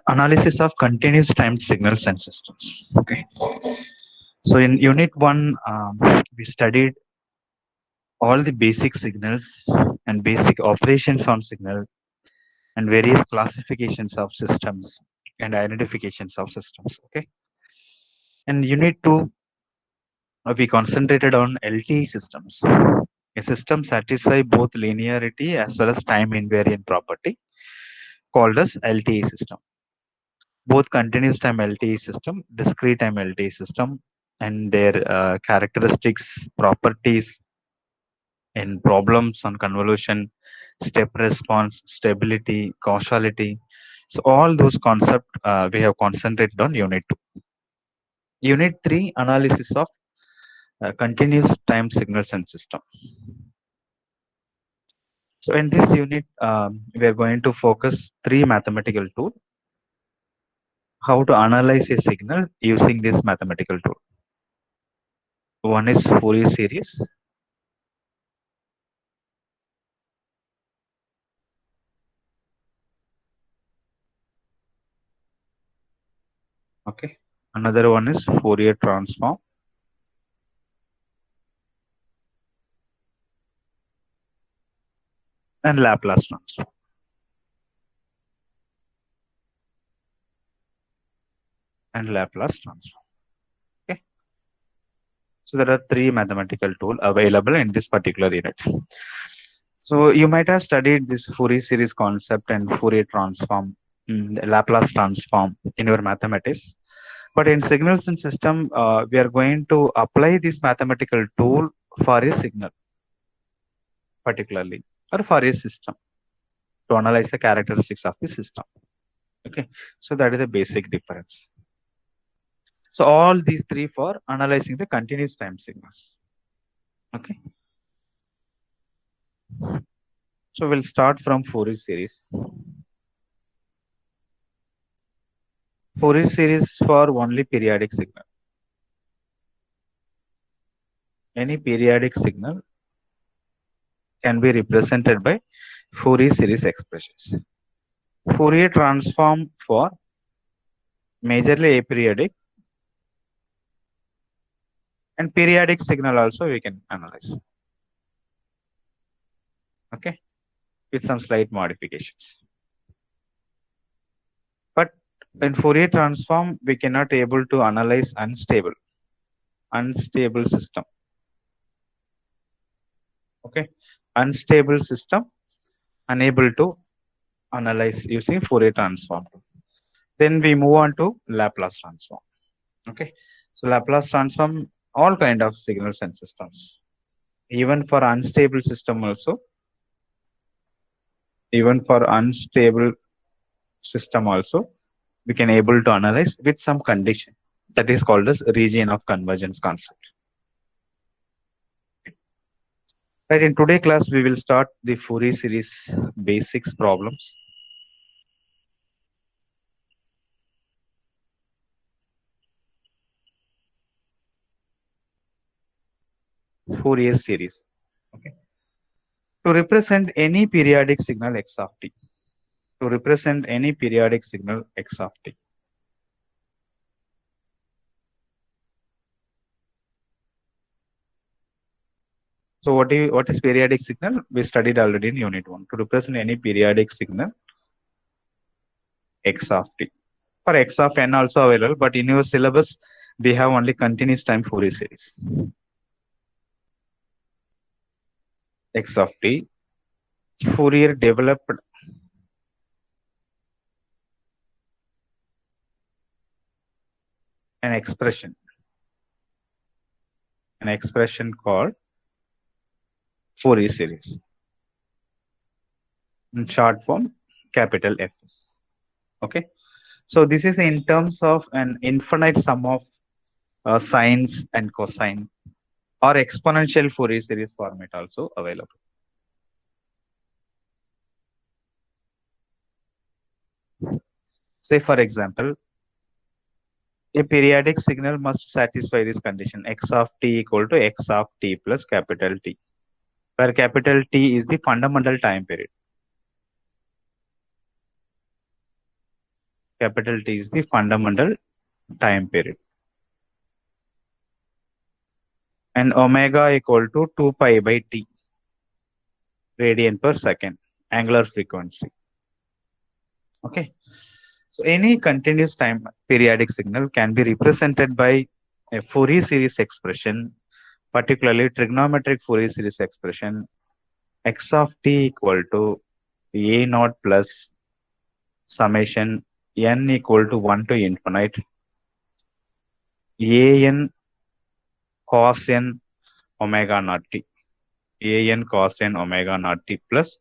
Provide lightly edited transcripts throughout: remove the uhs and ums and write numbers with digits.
Analysis of continuous timed signals and systems. Okay. So in Unit 1, we studied all the basic signals and basic operations on signal and various classifications of systems and identifications of systems. Okay. And Unit 2, we concentrated on LTE systems. A system satisfy both linearity as well as time invariant property called as LTE system. Both continuous time LTE system, discrete time LTE system, and their characteristics, properties, in problems on convolution, step response, stability, causality. So all those concepts we have concentrated on Unit 2. Unit 3, analysis of continuous time signals and system. So in this unit, we are going to focus 3 mathematical tools. How to analyze a signal using this mathematical tool. One is Fourier series. Okay. Another one is Fourier transform. And Laplace transform. And Laplace transform. Okay. So there are 3 mathematical tools available in this particular unit. So you might have studied this Fourier series concept and Fourier transform, Laplace transform in your mathematics. But in signals and system, we are going to apply this mathematical tool for a signal, particularly, or for a system, to analyze the characteristics of the system. Okay, so that is the basic difference. So all these 3 for analyzing the continuous time signals. Okay. So we'll start from Fourier series. Fourier series for only periodic signal. Any periodic signal can be represented by Fourier series expressions. Fourier transform for majorly aperiodic and periodic signal also we can analyze. Okay, with some slight modifications. But in Fourier transform, we cannot able to analyze unstable system. Okay, unstable system unable to analyze using Fourier transform. Then we move on to Laplace transform. Okay, so Laplace transform all kind of signals and systems, even for unstable system also. Even for unstable system also, we can able to analyze with some condition that is called as region of convergence concept. Right, in today's class, we will start the Fourier series basics problems. Fourier series. Okay. To represent any periodic signal x of t. To represent any periodic signal x of t. So what is periodic signal? We studied already in Unit 1. To represent any periodic signal x of t. For x of n also available, but in your syllabus, we have only continuous time Fourier series. X of t. Fourier developed an expression called Fourier series. In short form, capital Fs. Okay. So this is in terms of an infinite sum of sines and cosine or exponential Fourier series format also available. Say for example, a periodic signal must satisfy this condition x of t equal to x of t plus capital T, where capital T is the fundamental time period. capital T is the fundamental time period, and omega equal to 2 pi by T radian per second, angular frequency. Okay. So any continuous time periodic signal can be represented by a Fourier series expression, particularly trigonometric Fourier series expression x of t equal to a naught plus summation n equal to 1 to infinite an cos n omega naught t, an cos n omega naught t plus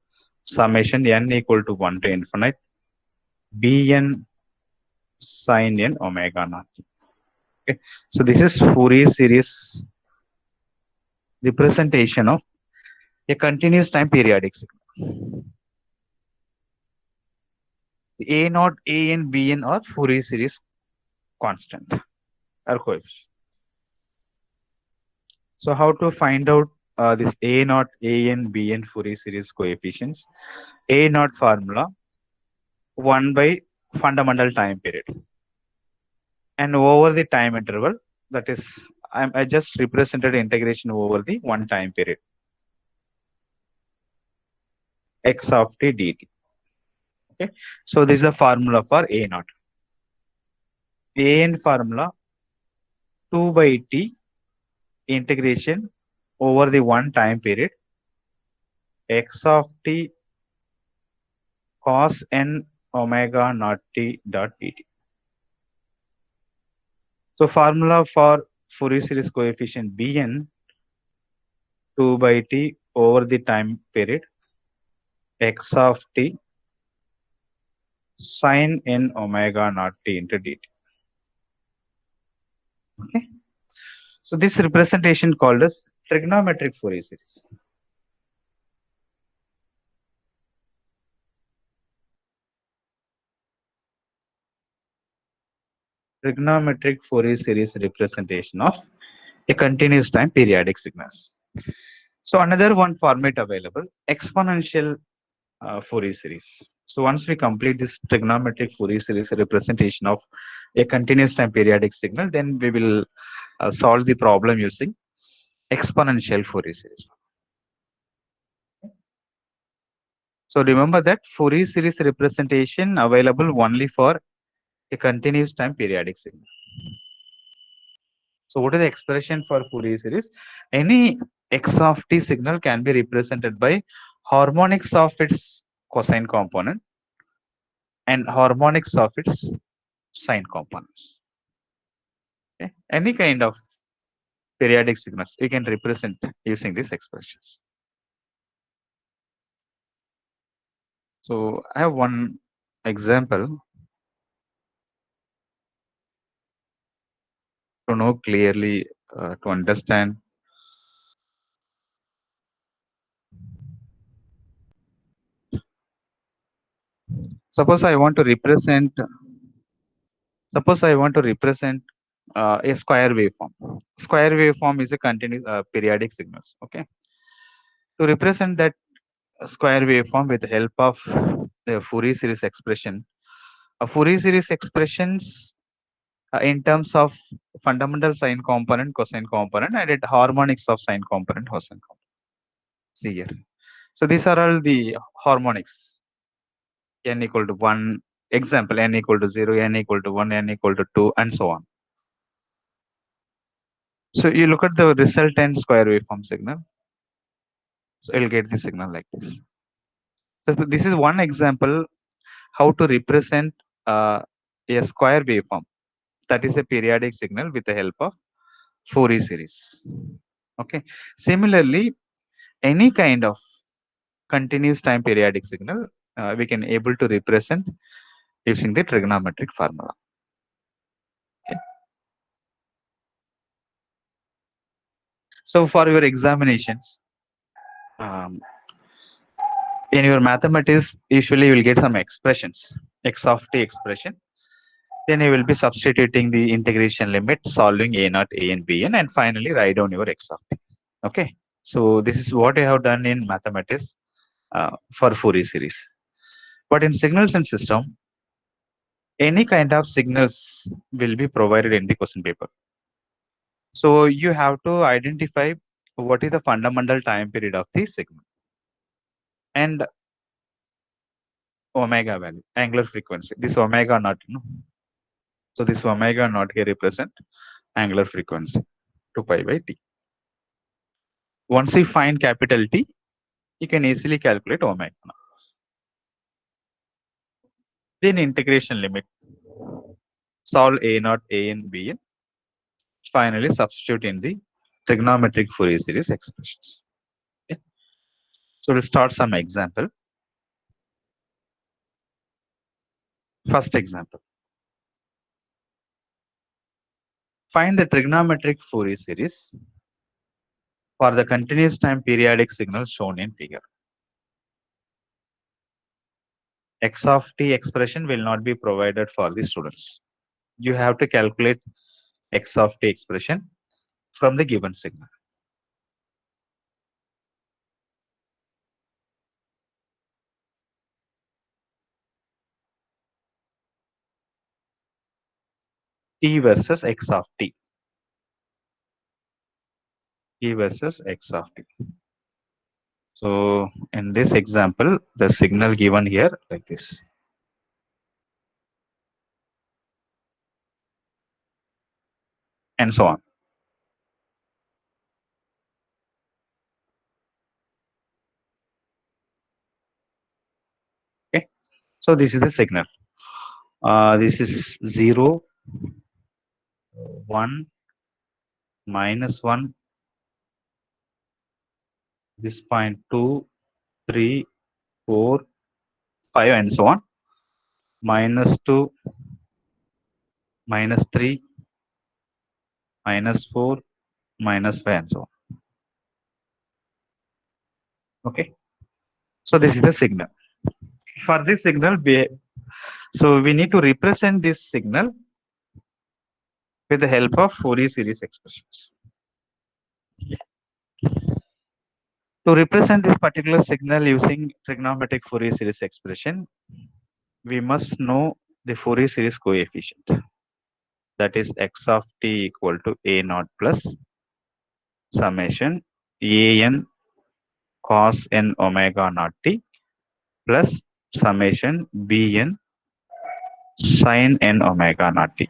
summation n equal to 1 to infinite bn sin n omega naught t. Okay. So this is Fourier series representation of a continuous time periodic signal. A naught, an, bn are Fourier series constant or coefficient. So how to find out this A naught, an, bn Fourier series coefficients? A naught formula 1 by fundamental time period, and over the time interval, that is I just represented integration over the one time period x of t dt. Okay, so this is the formula for A naught. An formula 2 by t integration over the one time period x of t cos n omega naught t dot dt. So formula for Fourier series coefficient Bn 2 by t over the time period x of t sin n omega naught t into dt. Okay. So this representation called as trigonometric Fourier series. Trigonometric Fourier series representation of a continuous time periodic signals. So another one format available, exponential Fourier series. So once we complete this trigonometric Fourier series representation of a continuous time periodic signal, then we will solve the problem using exponential Fourier series. So remember that Fourier series representation available only for a continuous time periodic signal. So what is the expression for Fourier series? Any x of t signal can be represented by harmonics of its cosine component and harmonics of its sine components. Okay? Any kind of periodic signals we can represent using these expressions. So I have one example to know clearly, to understand. Suppose I want to represent a square waveform. Square waveform is a continuous periodic signals. Okay. To represent that square waveform with the help of the Fourier series expression, a Fourier series expressions in terms of fundamental sine component, cosine component, and it harmonics of sine component, cosine component. See here. So these are all the harmonics. N equal to 1, example, n equal to 0, n equal to 1, n equal to 2, and so on. So you look at the resultant square waveform signal. So you'll get the signal like this. So this is one example how to represent a square waveform, that is a periodic signal, with the help of Fourier series. Okay. Similarly, any kind of continuous time periodic signal we can able to represent using the trigonometric formula. Okay. So for your examinations, in your mathematics, usually you will get some expressions, x of t expression. Then you will be substituting the integration limit, solving a naught, a and b, and finally write down your x of t. Okay. So this is what I have done in mathematics for Fourier series. But in signals and system, any kind of signals will be provided in the question paper. So you have to identify what is the fundamental time period of the signal and omega value, angular frequency. This omega naught, so this omega naught here represent angular frequency 2 pi by t. Once you find capital T, you can easily calculate omega naught. Then integration limit, solve a naught, a n, b n. Finally, substitute in the trigonometric Fourier series expressions. Okay. So we'll start some example. First example. Find the trigonometric Fourier series for the continuous time periodic signal shown in figure. X of t expression will not be provided for the students. You have to calculate x of t expression from the given signal. T versus x of t. T versus x of t. So in this example, the signal given here like this. And so on. Okay. So this is the signal. This is 0, 1, -1, this point 2, 3, 4, 5, and so on. -2, -3, -4, -5, and so on. Okay. So this is the signal. For this signal, so we need to represent this signal with the help of Fourier series expressions. To represent this particular signal using trigonometric Fourier series expression, we must know the Fourier series coefficient. That is x of t equal to a naught plus summation a n cos n omega naught t plus summation b n sin n omega naught t.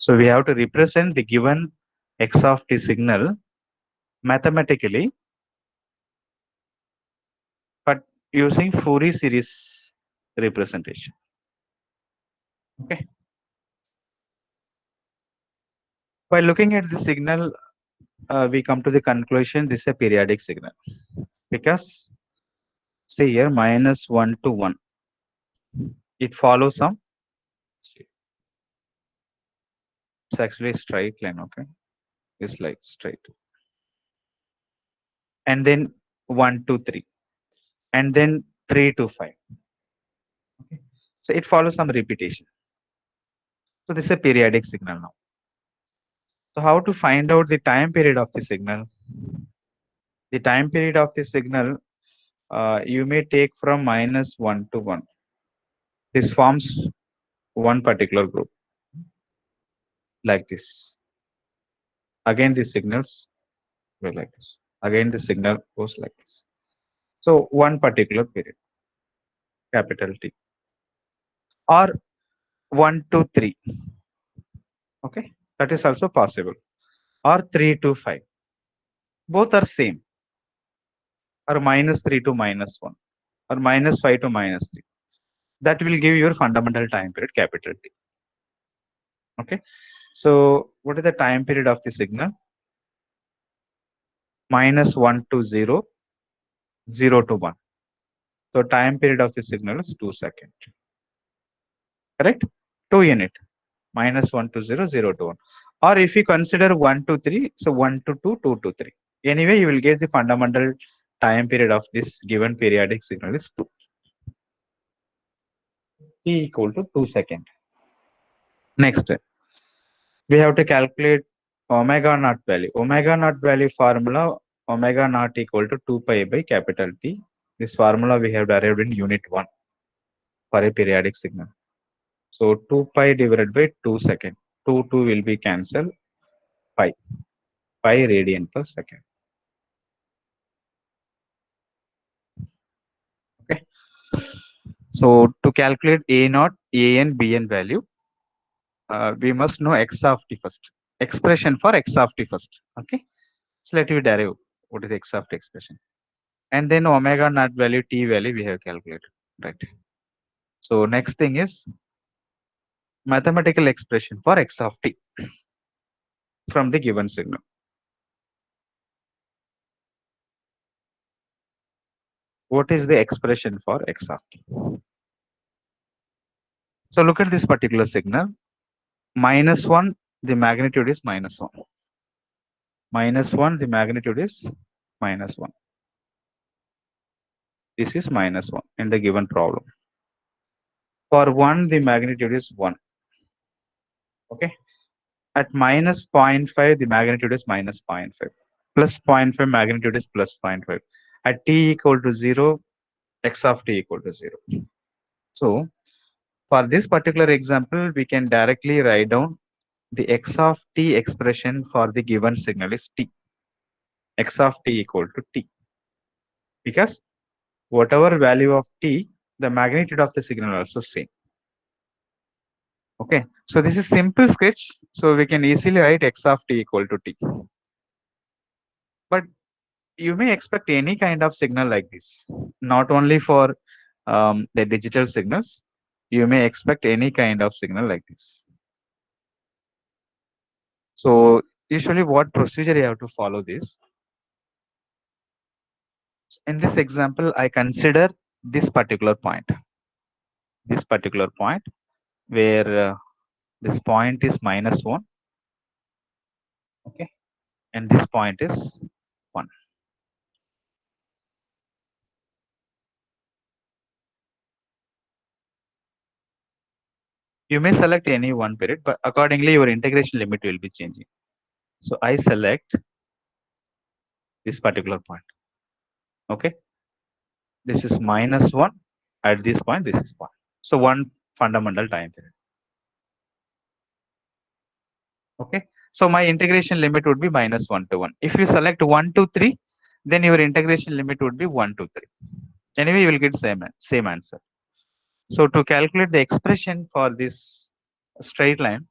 So we have to represent the given x of t signal mathematically, but using Fourier series representation. Okay. By looking at the signal, we come to the conclusion this is a periodic signal because say here -1 to 1. It follows some. It's actually a straight line. Okay, it's like straight. And then 1 to 3, and then 3 to 5. Okay, so it follows some repetition. So this is a periodic signal now. So how to find out the time period of the signal? The time period of the signal you may take from -1 to 1. This forms one particular group like this. Again, the signals were like this. Again, the signal goes like this. So one particular period, capital T, or 1 to 3. Okay, that is also possible. Or 3 to 5. Both are same. Or -3 to -1. Or -5 to -3. That will give your fundamental time period, capital T. Okay. So what is the time period of the signal? -1 to 0, 0 to 1. So time period of the signal is 2 seconds. Correct? 2 unit. -1 to 0, 0 to 1. Or if you consider 1 to 3, so 1 to 2, 2 to 3. Anyway, you will get the fundamental time period of this given periodic signal is 2. T equal to 2 seconds. Next, we have to calculate omega naught value. Omega naught value formula, omega naught equal to 2 pi by capital T This formula we have derived in unit 1 for a periodic signal. So 2 pi divided by 2 second. 2 will be cancelled. Pi. Pi radian per second. Okay. So to calculate A naught, A n, B n value, we must know x of t first. Expression for x of t first. Okay. So let me derive what is x of t expression. And then omega naught value, t value we have calculated. Right. So next thing is mathematical expression for x of t from the given signal. What is the expression for x of t? So look at this particular signal. -1, the magnitude is -1. -1, the magnitude is -1. This is -1 in the given problem. For 1, the magnitude is 1. Okay. At minus 0.5, the magnitude is minus 0.5. Plus 0.5, magnitude is plus 0.5. At t equal to 0, x of t equal to 0. So for this particular example, we can directly write down the x of t expression for the given signal is t. X of t equal to t. Because whatever value of t, the magnitude of the signal also same. Okay, so this is simple sketch, so we can easily write x of t equal to t. But you may expect any kind of signal like this, not only for the digital signals. You may expect any kind of signal like this. So usually what procedure you have to follow this? In this example, I consider this particular point where this point is -1. Okay, and this point is 1. You may select any one period, but accordingly your integration limit will be changing. So I select this particular point. Okay, this is -1. At this point, this is 1. So one fundamental time period. Okay, so my integration limit would be -1 to 1. If you select 1 to 3, then your integration limit would be 1 to 3. Anyway, you will get same answer. So to calculate the expression for this straight line,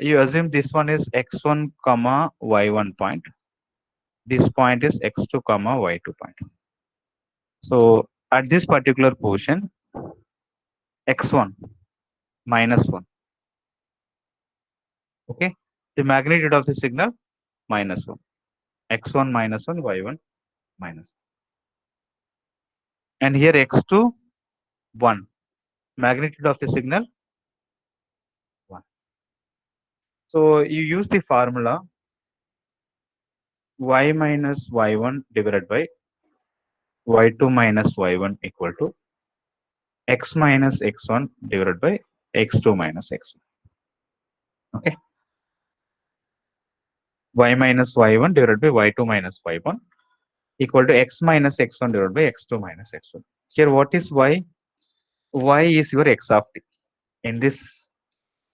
you assume this one is x1 comma y1 point. This point is x2 comma y2 point. So at this particular portion, x1 -1. Okay, the magnitude of the signal -1. x1 -1, y1 -1. And here x2 1. Magnitude of the signal 1. So you use the formula y minus y1 divided by y2 minus y1 equal to x minus x1 divided by x2 minus x1. Okay, y minus y1 divided by y2 minus y1 equal to x minus x1 divided by x2 minus x1. Here what is y? Y is your x of t. In this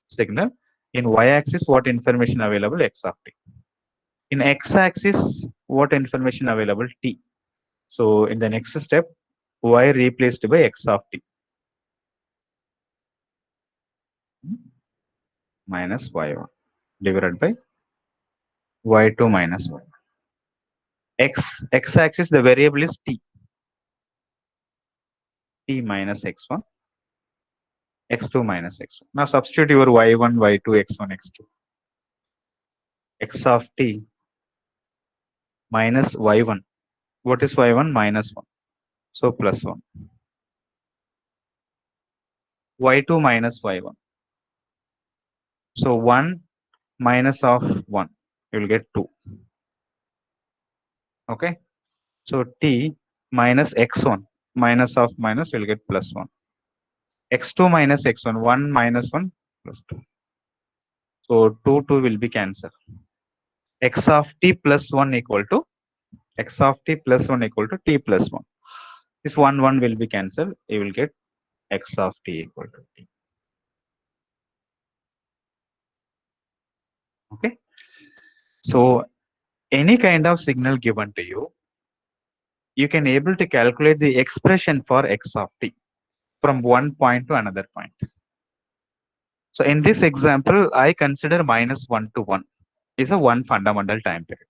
signal, in y-axis what information available? X of t. In x-axis what information available? T. So in the next step, y replaced by x of t minus y1 divided by y2 minus y1. X-axis the variable is t. T minus x1, x2 minus x1. Now substitute your y1, y2, x1, x2. X of t minus y1. What is y1? -1. So plus 1. y2 minus y1. So 1 minus of 1. You will get 2. Okay. So t minus x1. Minus of minus will get plus 1. x2 minus x1. 1 minus 1 plus 2. So 2 will be cancelled. X of t plus 1 equal to x of t plus 1 equal to t plus 1. This 1 will be cancelled. You will get x of t equal to t. Okay. So any kind of signal given to you, you can able to calculate the expression for x of t from one point to another point. So in this example, I consider -1 to 1 is a one fundamental time period.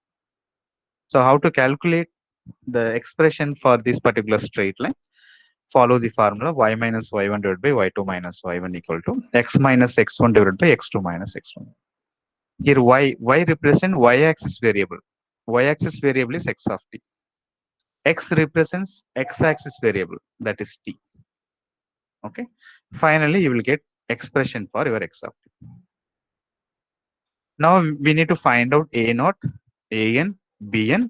So how to calculate the expression for this particular straight line? Follow the formula y minus y1 divided by y2 minus y1 equal to x minus x1 divided by x2 minus x1. Here y represent y-axis variable. Y-axis variable is x of t. X represents x-axis variable, that is t. Okay. Finally, you will get expression for your x of t. Now we need to find out a naught, an, bn,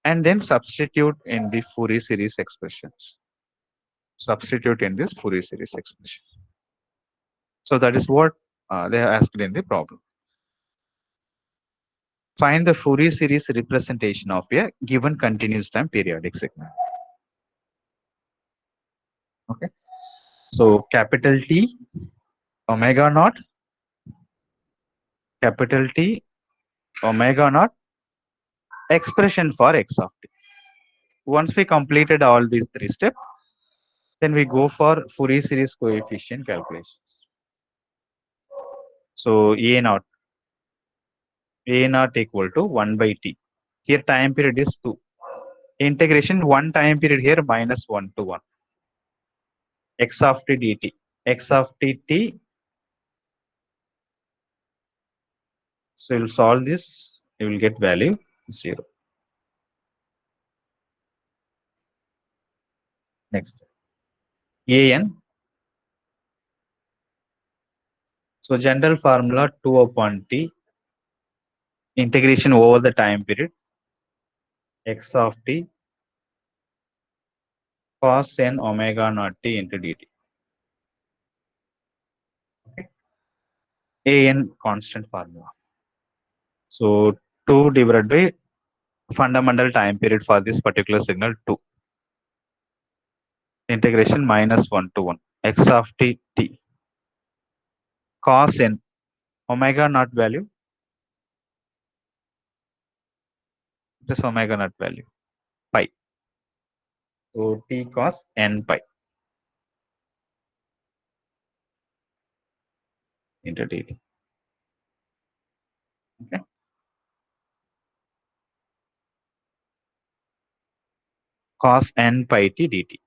and then substitute in the Fourier series expressions. Substitute in this Fourier series expression. So that is what they are asked in the problem. Find the Fourier series representation of a given continuous time periodic signal. Okay. So capital T, omega naught, capital T, omega naught, expression for x of t. Once we completed all these three steps, then we go for Fourier series coefficient calculations. So A naught equal to 1 by t. Here time period is 2. Integration one time period here -1 to 1. X of t dt. X of t. So you'll solve this, you will get value 0. Next. An. So general formula 2 upon t. Integration over the time period. X of t cos n omega naught t into dt. Okay. An constant formula. So 2 divided by fundamental time period for this particular signal 2. Integration -1 to 1. X of t cos n omega naught value. This omega naught value pi. So t cos n pi into dt. Okay. Cos n pi t dt.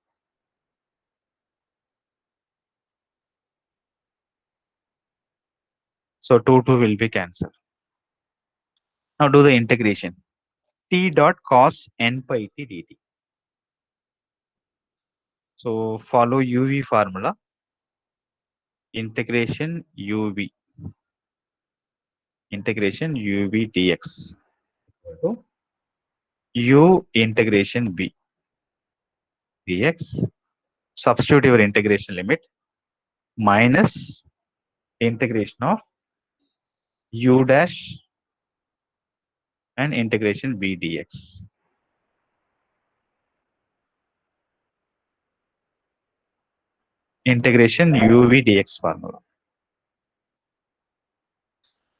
So 2 will be cancelled. Now do the integration. T dot cos n pi t dt. So follow UV formula. Integration UV. Integration UV dx. So U integration B dx. Substitute your integration limit minus integration of U dash and integration B dx. Integration UV dx formula.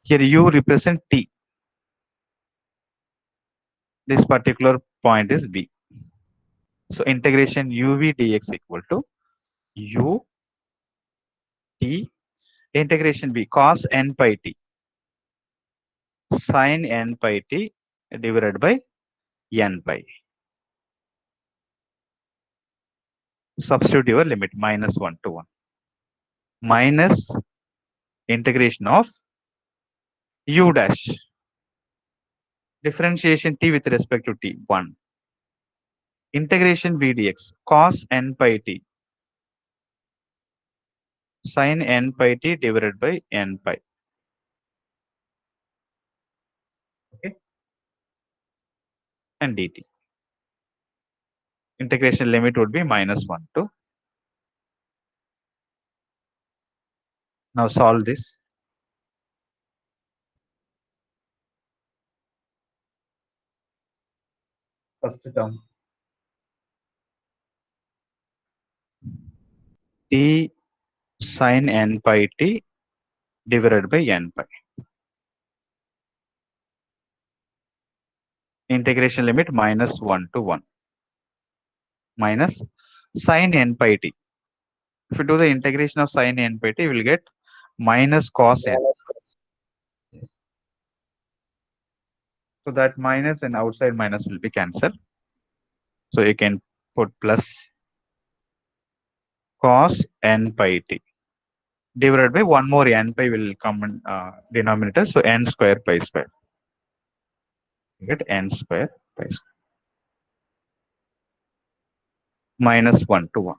Here U represent T. This particular point is B. So integration UV dx equal to U T integration B cos n pi t sin n pi t divided by n pi. Substitute your limit -1 to 1 minus integration of U dash differentiation t with respect to t 1 integration b dx cos n pi t sin n pi t divided by n pi. Okay. And dt. Integration limit would be -1 to. Now solve this. First term t sin n pi t divided by n pi. Integration limit -1 to 1 minus sin n pi t. If you do the integration of sin n pi t, you will get minus cos n. So that minus and outside minus will be cancelled. So you can put plus cos n pi t divided by one more n pi will come in denominator. So n square pi square. You get n square pi square minus 1 to 1.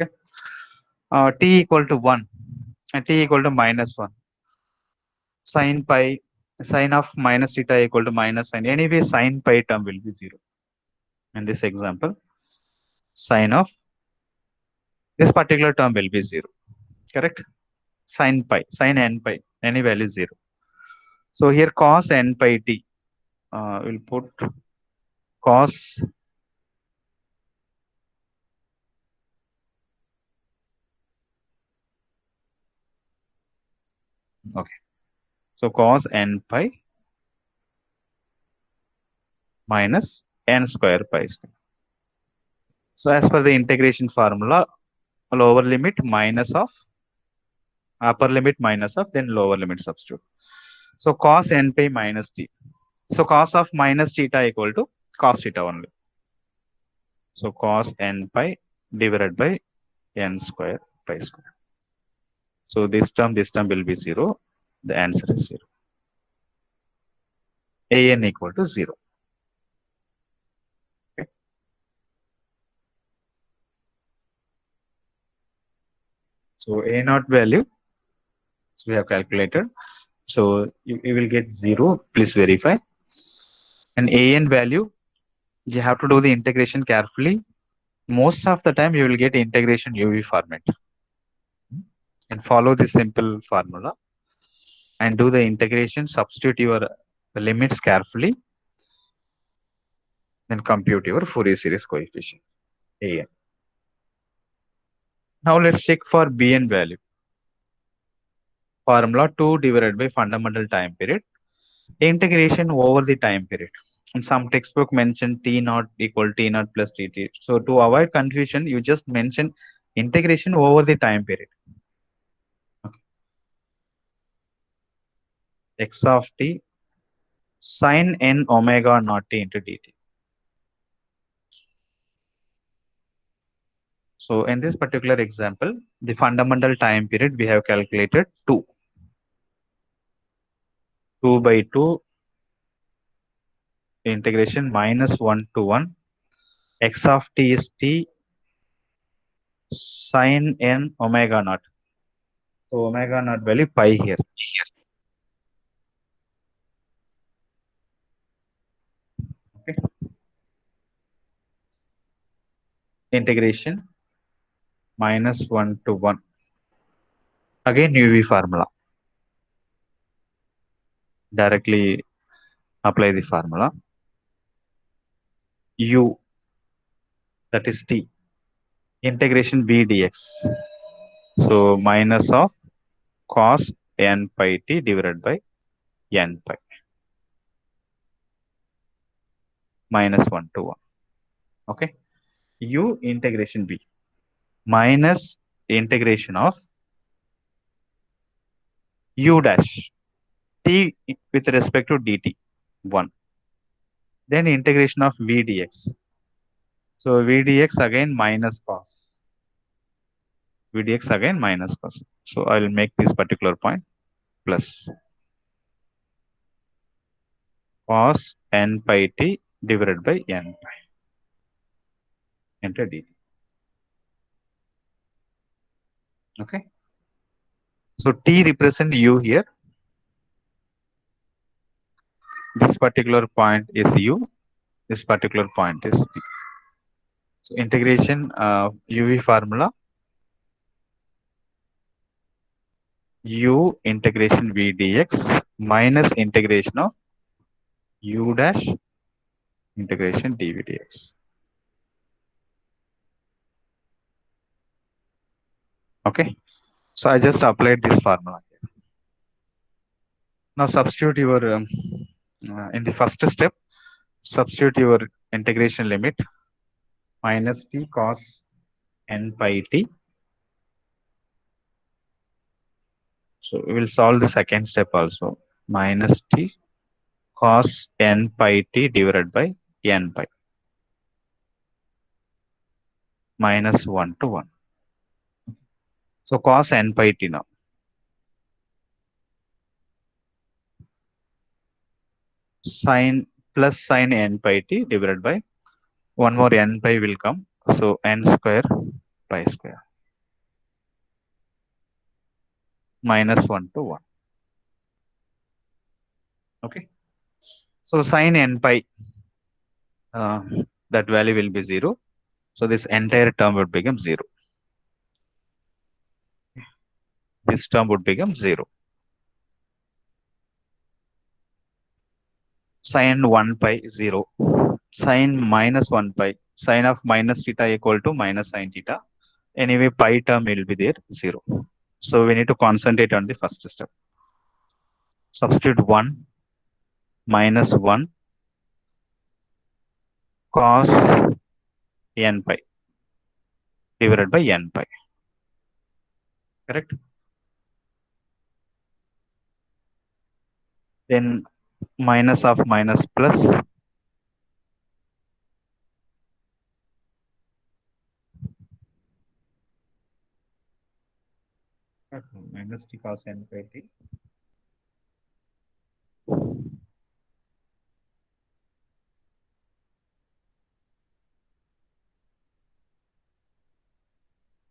Okay. T equal to 1 and t equal to minus 1. Sin pi, sin of minus theta equal to minus sin. Anyway, sin pi term will be 0. In this example, sin of this particular term will be 0. Correct? Sin pi, sin n pi, any value 0. So here cos n pi t, we'll put cos okay. So cos n pi minus n square pi square. So as per the integration formula, lower limit minus of upper limit minus of then lower limit substitute. So cos n pi minus t. So cos of minus theta equal to cos theta only. So cos n pi divided by n square pi square. So this term will be 0. The answer is 0. An equal to 0. Okay. So a naught value, so we have calculated. So you will get 0. Please verify. And an value, you have to do the integration carefully. Most of the time you will get integration UV format. And follow this simple formula and do the integration, substitute your limits carefully, then compute your Fourier series coefficient an. Now let's check for bn value. Formula 2 divided by fundamental time period. Integration over the time period. In some textbook mentioned t naught equal t naught plus tt. So to avoid confusion, you just mention integration over the time period. Okay. X of t sin n omega naught t into dt. So in this particular example, the fundamental time period we have calculated 2. 2 by 2 integration minus 1 to 1. X of t is t sin n omega naught. So omega naught value pi here. Okay. Integration minus 1 to 1. Again UV formula. Directly apply the formula. U, that is t. Integration b dx. So minus of cos n pi t divided by n pi. Minus 1 to 1. Okay. U integration b minus integration of u dash t with respect to dt 1. Then integration of v dx. So v dx again minus cos. V dx again minus cos. So I will make this particular point plus cos n pi t divided by n pi. Enter dt. Okay. So t represent u here. This particular point is u. This particular point is p. So integration UV formula u integration v dx minus integration of u dash integration dv dx. Okay. So I just applied this formula. Now substitute your in the first step, substitute your integration limit minus t cos n pi t. So we will solve the second step also, minus t cos n pi t divided by n pi minus 1 to 1. So cos n pi t now. Sine plus sine n pi t divided by one more n pi will come. So n square pi square minus 1 to 1. Okay. So sine n pi, uh, that value will be 0. So this entire term would become 0. This term would become 0. Sine 1 pi 0. Sine minus 1 pi. Sine of minus theta equal to minus sine theta. Anyway, pi term will be there 0. So we need to concentrate on the first step. Substitute 1 minus 1 cos n pi divided by n pi. Correct? Then minus of minus plus minus t cos n pi t.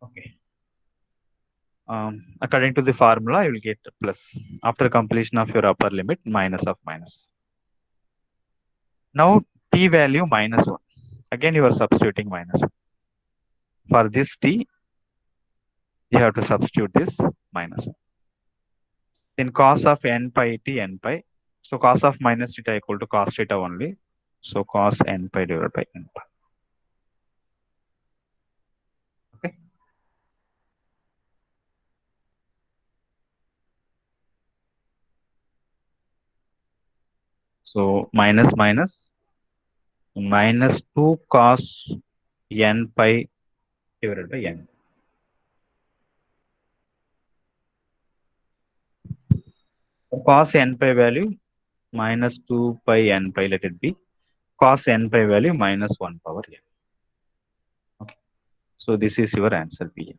Okay. According to the formula, you will get plus after completion of your upper limit, minus of minus. Now t value minus 1. Again, you are substituting minus 1. For this t, you have to substitute this minus 1. Then cos of n pi t n pi. So cos of minus theta equal to cos theta only. So cos n pi divided by n pi. Okay. So minus minus 2 cos n pi divided by n. Cos n pi value minus 2 pi n pi, let it be. Cos n pi value minus 1 power n. Okay. So this is your answer P.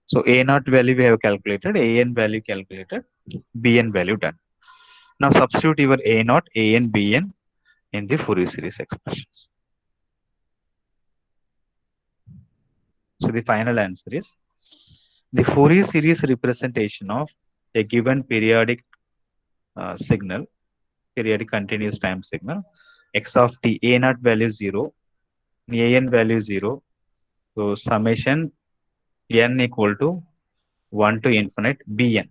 So A naught value we have calculated, A n value calculated, B n value done. Now substitute your A naught, A n, B n in the Fourier series expressions. So the final answer is the Fourier series representation of a given periodic signal, periodic continuous time signal, x of t, A naught value 0, A n value 0. So summation n equal to 1 to infinite Bn.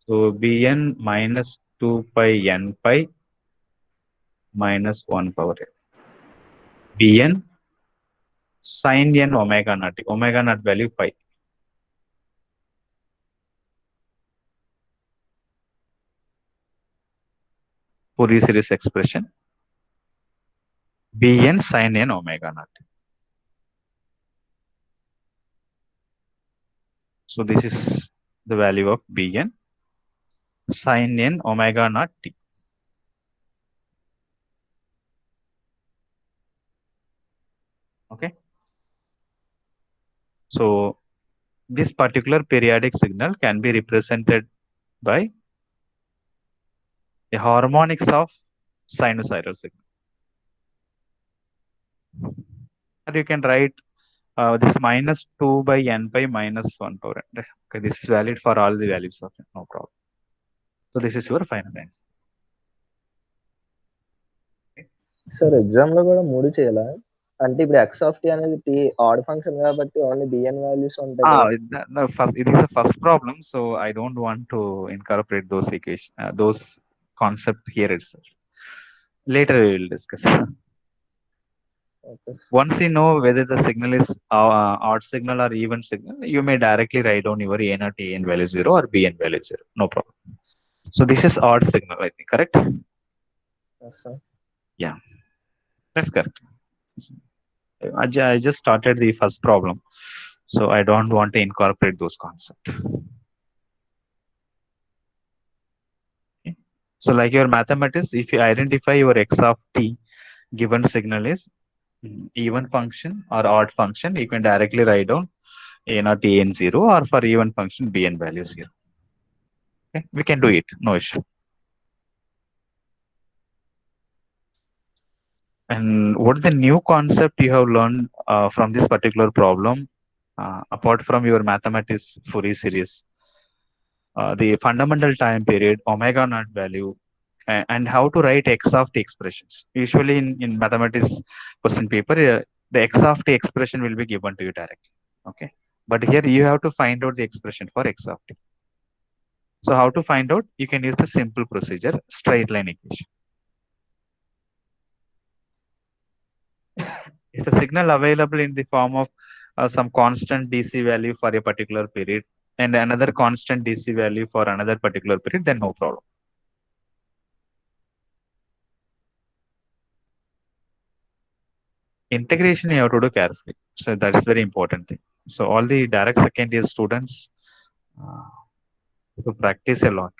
So Bn minus 2 pi n pi minus 1 power n. Bn sin n omega naught value pi. Fourier series expression Bn sin n omega naught. So this is the value of Bn sin n omega naught t. Okay. So this particular periodic signal can be represented by the harmonics of sinusoidal signal. And you can write this minus 2 by n pi minus 1 power n. Okay, this is valid for all the values of n, no problem. So this is your final answer. Sir ఎగ్జామ్లో కూడా 3 చేయాలా? అంటే ఇప్పుడు x of t అనేది t add function కాబట్టి only bn values ఉంటాయి కదా? It is a first problem, so I don't want to incorporate those equations, those concepts here itself. Later we will discuss. Okay. Once you know whether the signal is odd signal or even signal, you may directly write down your A naught AN value 0 or BN value 0. No problem. So this is odd signal, I think, correct? Yes sir. Yeah, that's correct. I just started the first problem, so I don't want to incorporate those concepts. Okay. So like your mathematics, if you identify your x of t given signal is even function or odd function, you can directly write down a naught an 0 or for even function bn value 0. Okay, we can do it, no issue. And what is the new concept you have learned from this particular problem apart from your mathematics Fourier series? The fundamental time period, omega naught value, and how to write x of t expressions. Usually in mathematics question paper, the x of t expression will be given to you directly. Okay. But here you have to find out the expression for x of t. So how to find out? You can use the simple procedure, straight line equation. If the signal available in the form of some constant DC value for a particular period and another constant DC value for another particular period, then no problem. Integration you have to do carefully. So that's very important thing. So all the direct second year students to practice a lot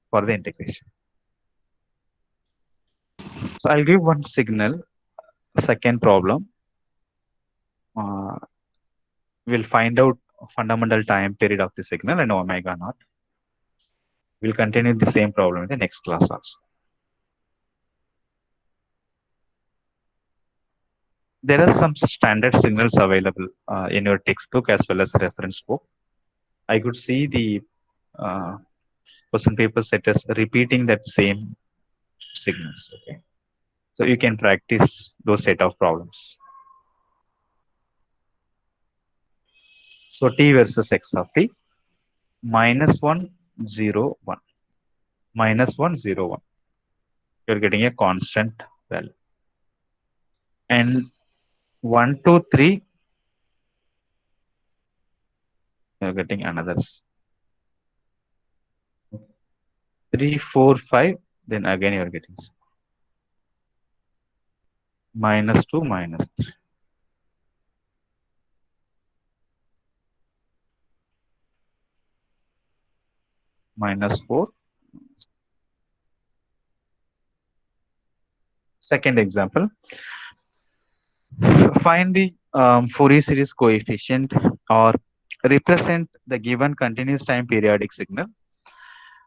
for the integration. So I'll give one signal. Second problem. We'll find out fundamental time period of the signal and omega naught. We'll continue the same problem in the next class also. There are some standard signals available in your textbook as well as reference book. I could see the question paper set as repeating that same signals. Okay, so you can practice those set of problems. So t versus x of t, -1, 0, 1, -1, 0, 1. You're getting a constant value. And 1, 2, 3, you're getting another. 3, 4, 5, then again you're getting -2, -3. -4. Second example, find the Fourier series coefficient or represent the given continuous time periodic signal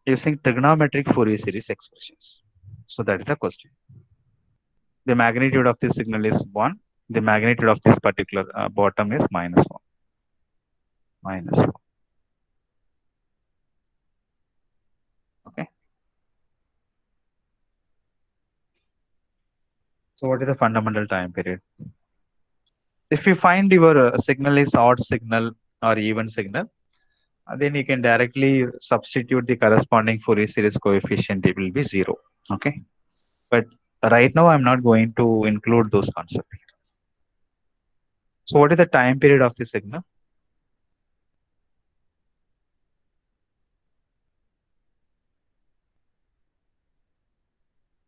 using trigonometric Fourier series expressions. So that is the question. The magnitude of this signal is 1. The magnitude of this particular bottom is -1. -1. Okay. So what is the fundamental time period? If you find your signal is odd signal or even signal, then you can directly substitute the corresponding Fourier series coefficient. It will be 0. Okay. But right now, I'm not going to include those concepts. So what is the time period of the signal?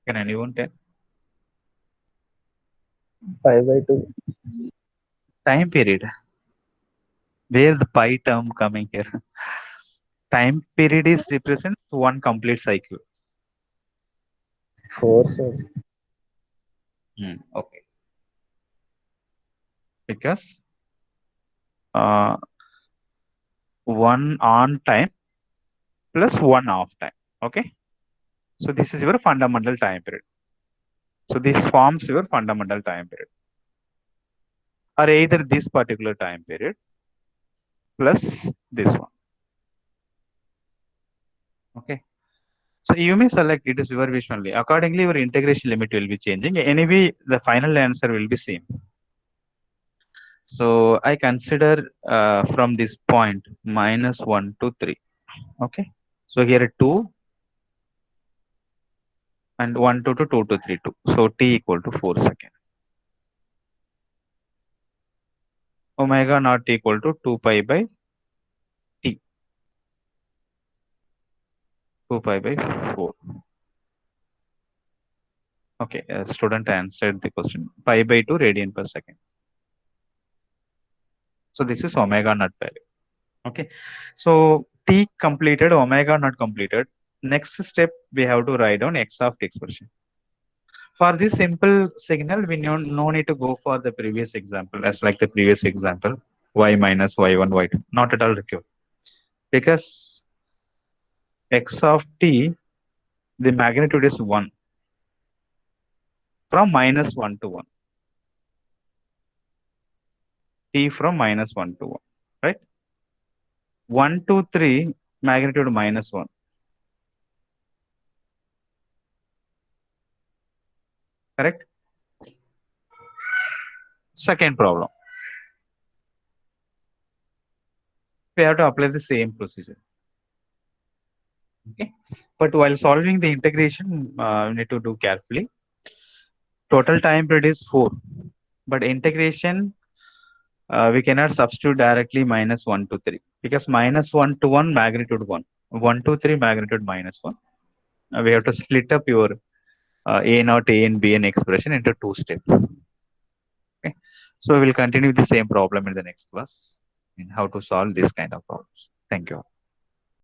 Can anyone tell? π/2. Time period. Where the pi term coming here? Time period is represents one complete cycle. 4, sir. Okay. Because uh, one on time plus one off time. Okay. So this is your fundamental time period. So this forms your fundamental time period. Or either this particular time period plus this one. Okay. So you may select it is your wish only. Accordingly, your integration limit will be changing. Anyway, the final answer will be same. So I consider from this point -1 to 3. Okay. So here 2 and 1 to 2 to 3 2. So t equal to 4 seconds. omega naught equal to 2 pi by t, 2 pi by 4. Okay, student answered the question. Pi by 2 radian per second. So this is omega naught value. Okay, so t completed, omega naught completed. Next step, we have to write down x of t expression. For this simple signal, we no need to go for the previous example, as like the previous example, y minus y1, y2. Not at all required. Because x of t, the magnitude is 1 from minus 1 to 1. T from minus 1 to 1, right? 1 to 3, magnitude minus 1. Correct? Second problem. We have to apply the same procedure. Okay. But while solving the integration, we need to do carefully. Total time period is 4. But integration, we cannot substitute directly minus 1 to 3. Because minus 1 to 1, magnitude 1. 1 to 3, magnitude minus 1. We have to split up your A naught, A and B and expression into 2 steps. Okay. So we will continue the same problem in the next class in how to solve this kind of problems. Thank you.